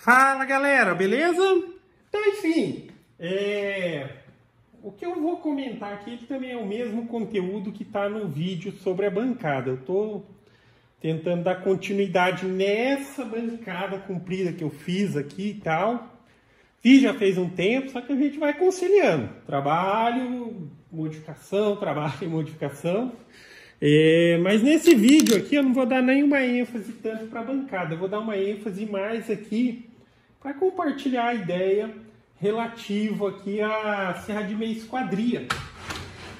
Fala galera, beleza? Então enfim, o que eu vou comentar aqui também é o mesmo conteúdo que está no vídeo sobre a bancada. Eu estou tentando dar continuidade nessa bancada comprida que eu fiz aqui e tal. Fiz já fez um tempo, só que a gente vai conciliando. Trabalho, modificação, trabalho e modificação. Mas nesse vídeo aqui eu não vou dar nenhuma ênfase tanto para a bancada. Eu vou dar uma ênfase mais aqui para compartilhar a ideia relativa aqui à Serra de Meia Esquadria.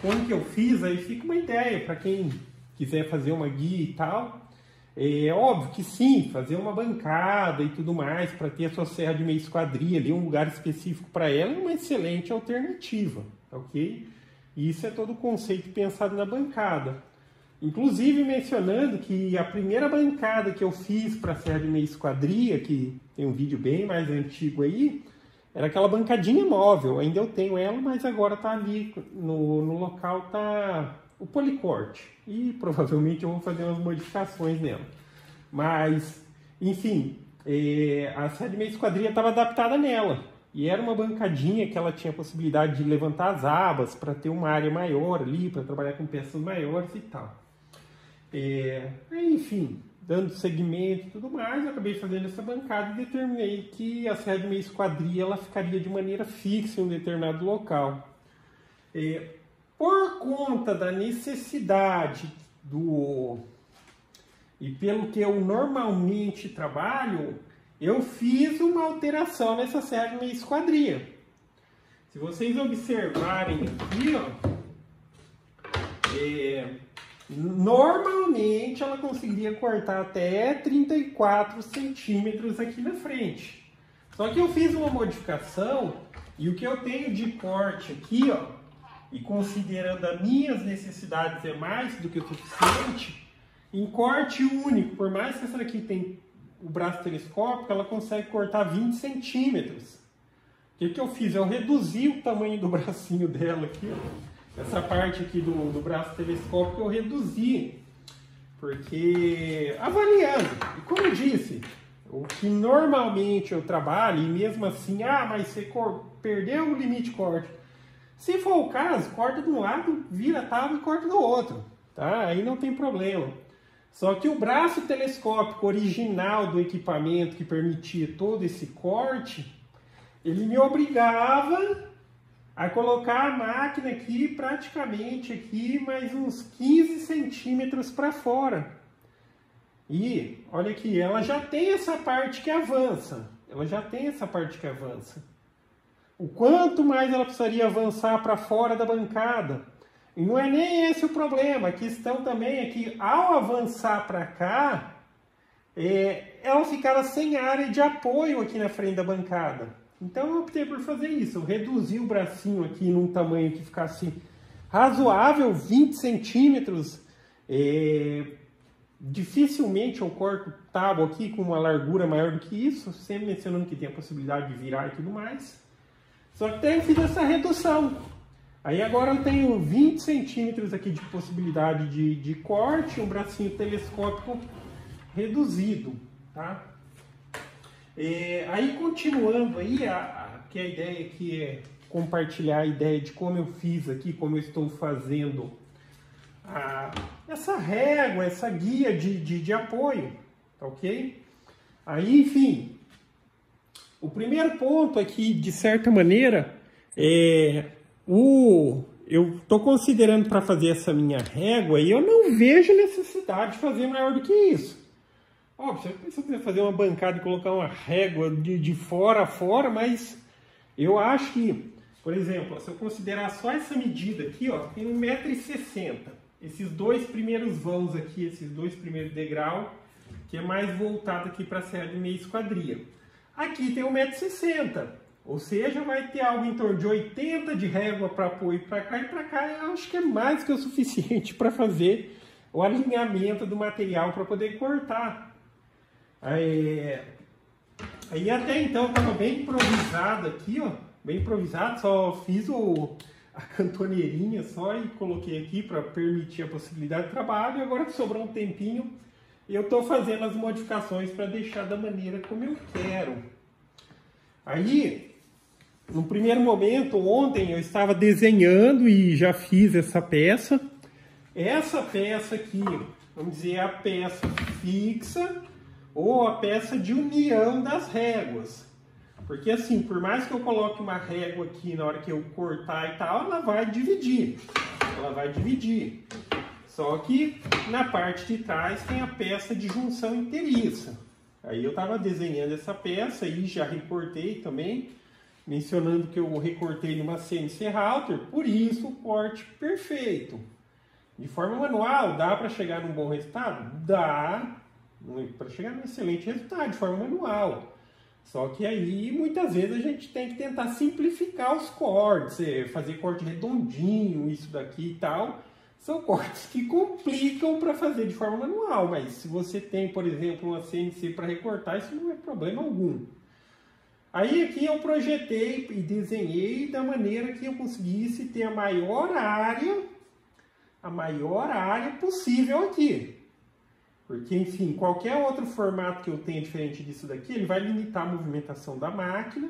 Como que eu fiz, aí fica uma ideia para quem quiser fazer uma guia e tal. É óbvio que sim, fazer uma bancada e tudo mais para ter a sua Serra de Meia Esquadria ali, um lugar específico para ela, é uma excelente alternativa, ok? E isso é todo o conceito pensado na bancada. Inclusive mencionando que a primeira bancada que eu fiz para a Serra de Meia Esquadria, que tem um vídeo bem mais antigo aí, era aquela bancadinha móvel. Ainda eu tenho ela, mas agora está ali no local, tá o policorte. E provavelmente eu vou fazer umas modificações nela. Mas, enfim, a Serra de Meia Esquadria estava adaptada nela. E era uma bancadinha que ela tinha a possibilidade de levantar as abas para ter uma área maior ali, para trabalhar com peças maiores e tal. Enfim, dando segmento e tudo mais, eu acabei fazendo essa bancada e determinei que a Serra de Meia Esquadria ela ficaria de maneira fixa em um determinado local. Por conta da necessidade e pelo que eu normalmente trabalho, eu fiz uma alteração nessa Serra de Meia Esquadria. Se vocês observarem aqui, ó, normalmente ela conseguiria cortar até 34 centímetros aqui na frente. Só que eu fiz uma modificação e o que eu tenho de corte aqui, ó, e considerando as minhas necessidades é mais do que o suficiente, em corte único, por mais que essa daqui tem o braço telescópico, ela consegue cortar 20 centímetros. O que eu fiz? Eu reduzi o tamanho do bracinho dela aqui, ó. Essa parte aqui do braço telescópico eu reduzi, porque avaliando, e como eu disse, o que normalmente eu trabalho, e mesmo assim, mas você perdeu o limite de corte. Se for o caso, corta de um lado, vira a tábua e corta do outro, tá? Aí não tem problema. Só que o braço telescópico original do equipamento que permitia todo esse corte, ele me obrigava a colocar a máquina aqui praticamente aqui mais uns 15 centímetros para fora. E olha aqui, ela já tem essa parte que avança. O quanto mais ela precisaria avançar para fora da bancada. E não é nem esse o problema. A questão também é que ao avançar para cá, ela ficava sem área de apoio aqui na frente da bancada. Então eu optei por fazer isso, eu reduzi o bracinho aqui num tamanho que ficasse razoável, 20 centímetros. Dificilmente eu corto tábua aqui com uma largura maior do que isso, sempre mencionando que tem a possibilidade de virar e tudo mais. Só que até eu fiz essa redução. Aí agora eu tenho 20 centímetros aqui de possibilidade de corte, um bracinho telescópico reduzido, tá? Aí continuando aí, que a ideia aqui é compartilhar a ideia de como eu fiz aqui, como eu estou fazendo essa régua, essa guia de apoio, tá ok? Aí, enfim, o primeiro ponto aqui, de certa maneira, eu estou considerando para fazer essa minha régua e eu não vejo necessidade de fazer maior do que isso. Óbvio, se eu quiser fazer uma bancada e colocar uma régua de fora a fora, mas eu acho que, por exemplo, se eu considerar só essa medida aqui, ó, tem 1,60 m. Esses dois primeiros vãos aqui, esses dois primeiros degraus, que é mais voltado aqui para a Serra de Meia Esquadria. Aqui tem 1,60 m, ou seja, vai ter algo em torno de 80 de régua para apoio para cá e para cá. Eu acho que é mais que o suficiente para fazer o alinhamento do material para poder cortar. Aí até então estava bem improvisado aqui, ó, bem improvisado, só fiz a cantoneirinha só e coloquei aqui para permitir a possibilidade de trabalho. E agora que sobrou um tempinho, eu estou fazendo as modificações para deixar da maneira como eu quero. Aí, no primeiro momento, ontem eu estava desenhando e já fiz essa peça. Essa peça aqui, vamos dizer, é a peça fixa ou a peça de união das réguas. Porque assim, por mais que eu coloque uma régua aqui na hora que eu cortar e tal, ela vai dividir. Ela vai dividir. Só que na parte de trás tem a peça de junção inteiriça. Aí eu estava desenhando essa peça e já recortei também, mencionando que eu recortei numa CNC Router, por isso o corte perfeito. De forma manual, dá para chegar num bom resultado? Dá, para chegar num excelente resultado de forma manual. Só que aí, muitas vezes, a gente tem que tentar simplificar os cortes, fazer corte redondinho, isso daqui e tal. São cortes que complicam para fazer de forma manual, mas se você tem, por exemplo, uma CNC para recortar, isso não é problema algum. Aí aqui eu projetei e desenhei da maneira que eu conseguisse ter a maior área possível aqui. Porque, enfim, qualquer outro formato que eu tenha diferente disso daqui, ele vai limitar a movimentação da máquina.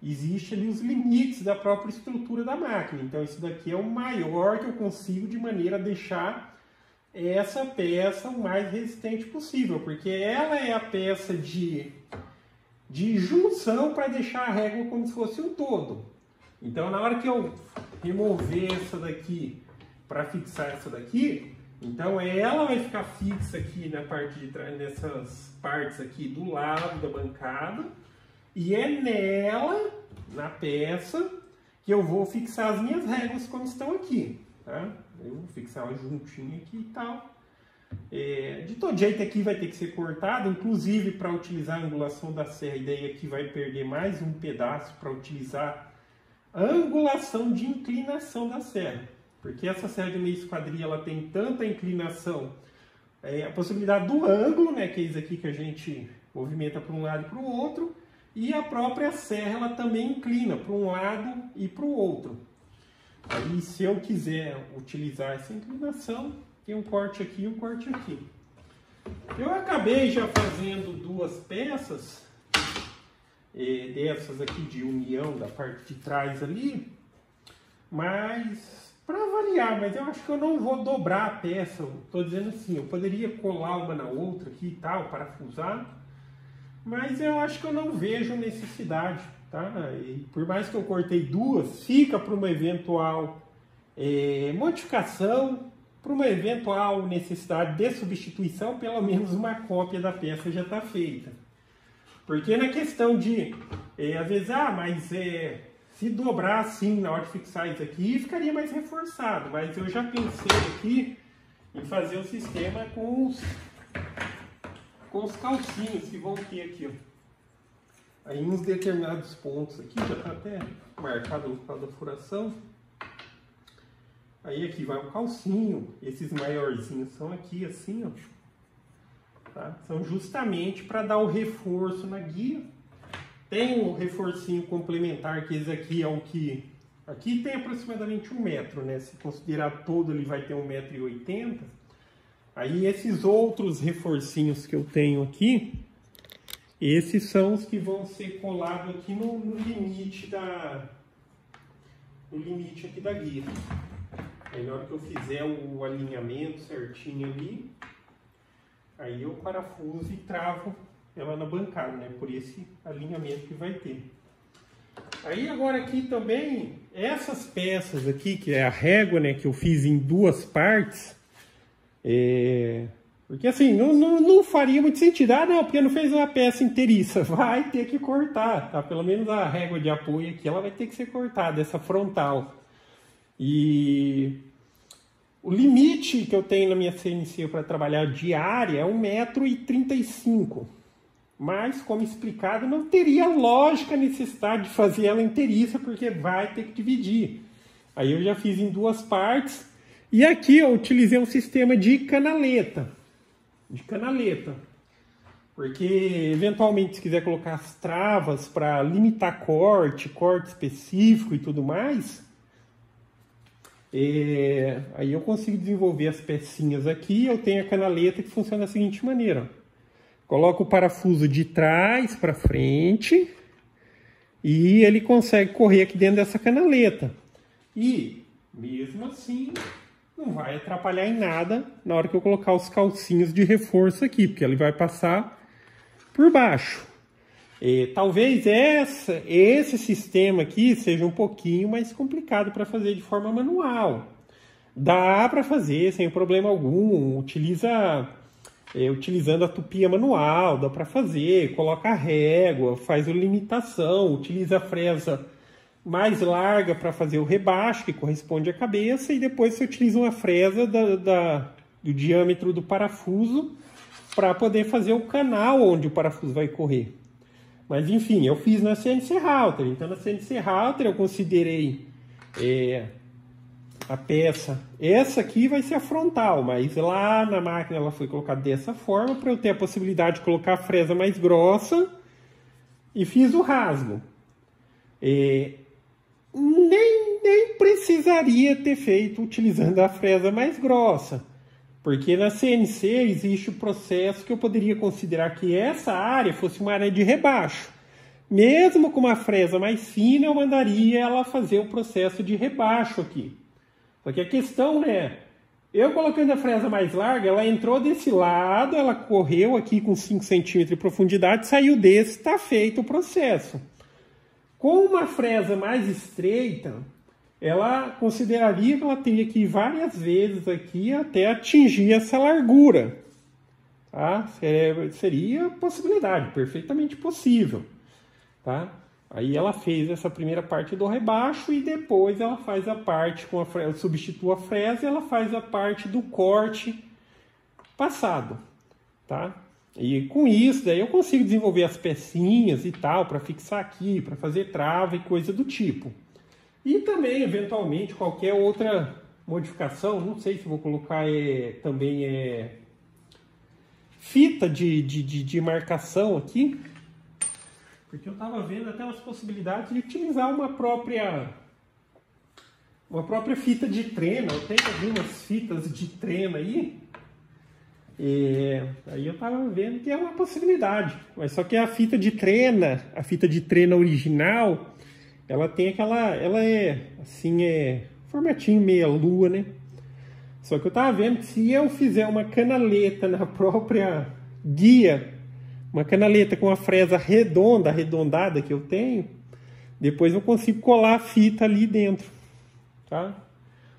Existem ali os limites da própria estrutura da máquina. Então, isso daqui é o maior que eu consigo de maneira a deixar essa peça o mais resistente possível. Porque ela é a peça de junção para deixar a régua como se fosse um todo. Então, na hora que eu remover essa daqui para fixar essa daqui, então ela vai ficar fixa aqui na parte de trás, nessas partes aqui do lado da bancada, e é nela, na peça, que eu vou fixar as minhas réguas como estão aqui, tá? Eu vou fixar ela juntinho aqui e tal. De todo jeito aqui vai ter que ser cortado, inclusive para utilizar a angulação da serra, e daí aqui vai perder mais um pedaço para utilizar a angulação de inclinação da serra. Porque essa serra de meia esquadria, ela tem tanta inclinação, a possibilidade do ângulo, né, que é isso aqui que a gente movimenta para um lado e para o outro, e a própria serra ela também inclina para um lado e para o outro. Aí, se eu quiser utilizar essa inclinação, tem um corte aqui e um corte aqui. Eu acabei já fazendo duas peças, dessas aqui de união da parte de trás ali, mas para variar, mas eu acho que eu não vou dobrar a peça. Estou dizendo assim, eu poderia colar uma na outra aqui e tal, parafusar, mas eu acho que eu não vejo necessidade, tá? E por mais que eu cortei duas, fica para uma eventual modificação, para uma eventual necessidade de substituição, pelo menos uma cópia da peça já está feita. Porque na questão de, às vezes, se dobrar assim na hora de fixar isso aqui, ficaria mais reforçado. Mas eu já pensei aqui em fazer o sistema com os calcinhos que vão ter aqui, ó. Aí uns determinados pontos aqui, já está até marcado no local da furação. Aí aqui vai o calcinho, esses maiorzinhos são aqui assim, ó. Tá? São justamente para dar o reforço na guia. Tem o reforcinho complementar, que esse aqui é o que... Aqui tem aproximadamente 1 metro, né? Se considerar todo, ele vai ter 1,80 m. Aí esses outros reforcinhos que eu tenho aqui, esses são os que vão ser colados aqui no limite aqui da guia. Aí na hora que eu fizer o alinhamento certinho ali, aí eu parafuso e travo ela na bancada, né? Por esse alinhamento que vai ter. Aí agora aqui também, essas peças aqui, que é a régua, né? Que eu fiz em duas partes. Porque assim, não faria muito sentido. Ah, não, porque não fez uma peça inteiriça. Vai ter que cortar, tá? Pelo menos a régua de apoio aqui, ela vai ter que ser cortada, essa frontal. E o limite que eu tenho na minha CNC para trabalhar diária é 1,35 m. Mas, como explicado, não teria lógica a necessidade de fazer ela inteiriça, porque vai ter que dividir. Aí eu já fiz em duas partes. E aqui eu utilizei um sistema de canaleta. Porque, eventualmente, se quiser colocar as travas para limitar corte específico e tudo mais, aí eu consigo desenvolver as pecinhas aqui. Eu tenho a canaleta que funciona da seguinte maneira. Coloco o parafuso de trás para frente, e ele consegue correr aqui dentro dessa canaleta. E, mesmo assim, não vai atrapalhar em nada na hora que eu colocar os calcinhos de reforço aqui, porque ele vai passar por baixo. Talvez esse sistema aqui seja um pouquinho mais complicado para fazer de forma manual. Dá para fazer sem problema algum, utilizando a tupia manual, dá para fazer, coloca a régua, faz a limitação, utiliza a fresa mais larga para fazer o rebaixo, que corresponde à cabeça, e depois você utiliza uma fresa do diâmetro do parafuso para poder fazer o canal onde o parafuso vai correr. Mas enfim, eu fiz na CNC Router. Então na CNC Router eu considerei a peça. Essa aqui vai ser a frontal, mas lá na máquina ela foi colocada dessa forma para eu ter a possibilidade de colocar a fresa mais grossa, e fiz o rasgo. Nem precisaria ter feito utilizando a fresa mais grossa, porque na CNC existe o processo que eu poderia considerar que essa área fosse uma área de rebaixo. Mesmo com uma fresa mais fina, eu mandaria ela fazer o processo de rebaixo aqui. Só que a questão é, eu colocando a fresa mais larga, ela entrou desse lado, ela correu aqui com 5 centímetros de profundidade, saiu desse, está feito o processo. Com uma fresa mais estreita, ela consideraria que ela teria que ir várias vezes aqui até atingir essa largura. Tá? Seria possibilidade, perfeitamente possível. Tá? Aí ela fez essa primeira parte do rebaixo e depois ela faz a parte com a fresa, substitua a fresa e ela faz a parte do corte passado. Tá? E com isso, daí eu consigo desenvolver as pecinhas e tal, para fixar aqui, para fazer trava e coisa do tipo. E também, eventualmente, qualquer outra modificação, não sei se vou colocar também fita de marcação aqui, porque eu estava vendo até as possibilidades de utilizar uma própria fita de trena. Eu tenho algumas fitas de trena aí. Aí eu estava vendo que é uma possibilidade, mas só que a fita de trena original, ela tem ela é assim, formatinho meia lua, né? Só que eu estava vendo que se eu fizer uma canaleta na própria guia, uma canaleta com a fresa arredondada que eu tenho, depois eu consigo colar a fita ali dentro, tá?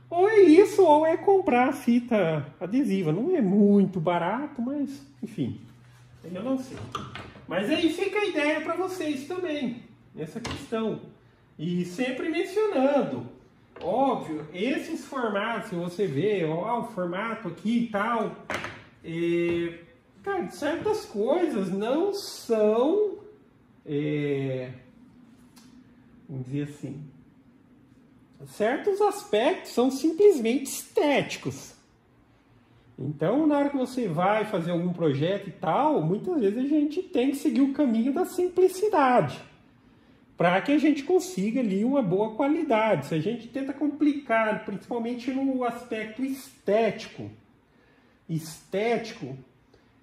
Ou é isso, ou é comprar fita adesiva. Não é muito barato, mas, enfim, eu não sei. Mas aí fica a ideia para vocês também, nessa questão. E sempre mencionando, óbvio, esses formatos que você vê, ó, o formato aqui e tal, cara, certas coisas não são, vamos dizer assim, certos aspectos são simplesmente estéticos. Então, na hora que você vai fazer algum projeto e tal, muitas vezes a gente tem que seguir o caminho da simplicidade, para que a gente consiga ali uma boa qualidade. Se a gente tenta complicar, principalmente no aspecto estético,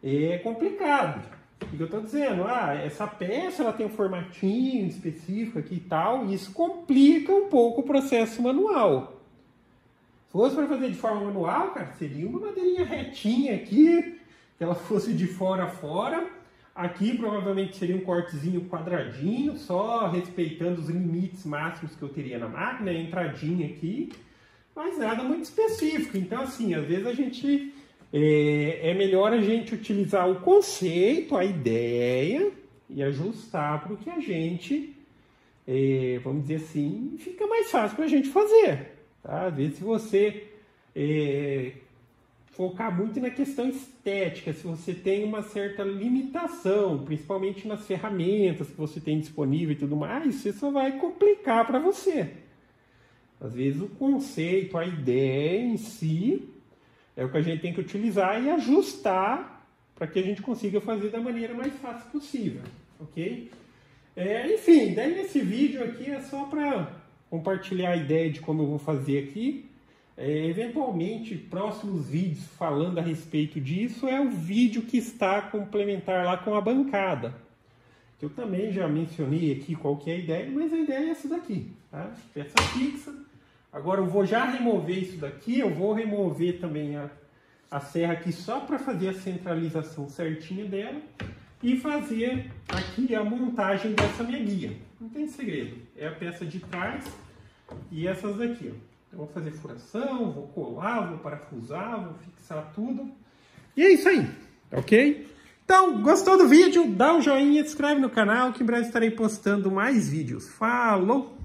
é complicado. O que eu estou dizendo? Essa peça ela tem um formatinho específico aqui e tal, e isso complica um pouco o processo manual. Se fosse para fazer de forma manual, cara, seria uma madeirinha retinha aqui, que ela fosse de fora a fora. Aqui provavelmente seria um cortezinho quadradinho, só respeitando os limites máximos que eu teria na máquina, a entradinha aqui, mas nada muito específico. Então, assim, às vezes a gente... é melhor a gente utilizar o conceito, a ideia, e ajustar para o que a gente, vamos dizer assim, fica mais fácil para a gente fazer. Tá? Às vezes, se você focar muito na questão estética, se você tem uma certa limitação, principalmente nas ferramentas que você tem disponível e tudo mais, isso só vai complicar para você. Às vezes, o conceito, a ideia em si... é o que a gente tem que utilizar e ajustar para que a gente consiga fazer da maneira mais fácil possível, ok? Enfim, daí esse vídeo aqui é só para compartilhar a ideia de como eu vou fazer aqui. Eventualmente, próximos vídeos falando a respeito disso é o vídeo que está complementar lá com a bancada. Eu também já mencionei aqui qual que é a ideia, mas a ideia é essa daqui, tá? Peça fixa. Agora eu vou já remover isso daqui, eu vou remover também a serra aqui só para fazer a centralização certinha dela e fazer aqui a montagem dessa minha guia. Não tem segredo, é a peça de trás e essas daqui, ó. Eu vou fazer furação, vou colar, vou parafusar, vou fixar tudo. E é isso aí, ok? Então, gostou do vídeo? Dá um joinha, se inscreve no canal que em breve estarei postando mais vídeos. Falou!